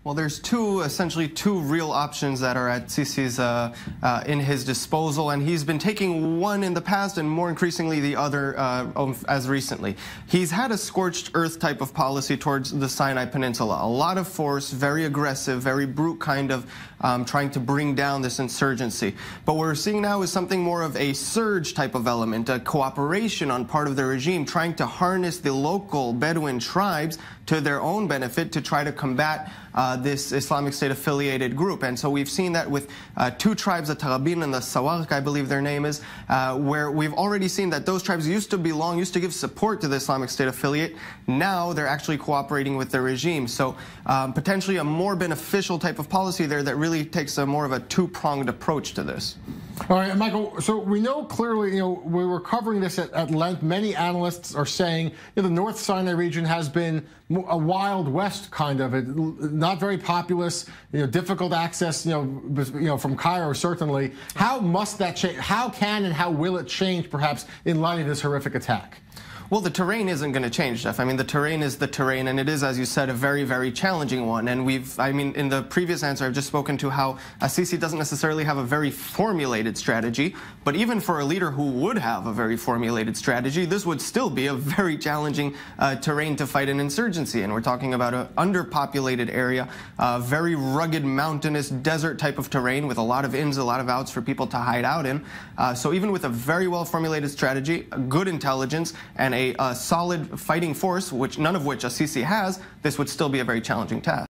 Well, there's essentially two real options that are at Sisi's in his disposal, and he's been taking one in the past and more increasingly the other as recently. He's had a scorched earth type of policy towards the Sinai Peninsula. A lot of force, very aggressive, very brute kind of trying to bring down this insurgency. But what we're seeing now is something more of a surge type of element, a cooperation on part of the regime, trying to harness the local Bedouin tribes to their own benefit to try to combat this Islamic State affiliated group. And so we've seen that with two tribes, the Tarabin and the Sawarq, I believe their name is, where we've already seen that those tribes used to give support to the Islamic State affiliate. Now they're actually cooperating with the regime. So potentially a more beneficial type of policy there that really takes a more of a two-pronged approach to this. All right, Michael, so we know clearly, we were covering this at length. Many analysts are saying the North Sinai region has been a Wild West kind of, not very populous, difficult access, from Cairo, certainly. How must that change? How can and how will it change, perhaps, in light of this horrific attack? Well, the terrain isn't going to change, Jeff. I mean, the terrain is the terrain, and it is, as you said, a very, very challenging one. And in the previous answer, I've just spoken to how Sisi doesn't necessarily have a very formulated strategy. But even for a leader who would have a very formulated strategy, this would still be a very challenging terrain to fight an insurgency. And we're talking about an underpopulated area, very rugged, mountainous, desert type of terrain with a lot of ins, a lot of outs for people to hide out in. So even with a very well-formulated strategy, good intelligence, and a solid fighting force, none of which Sisi has, this would still be a very challenging task.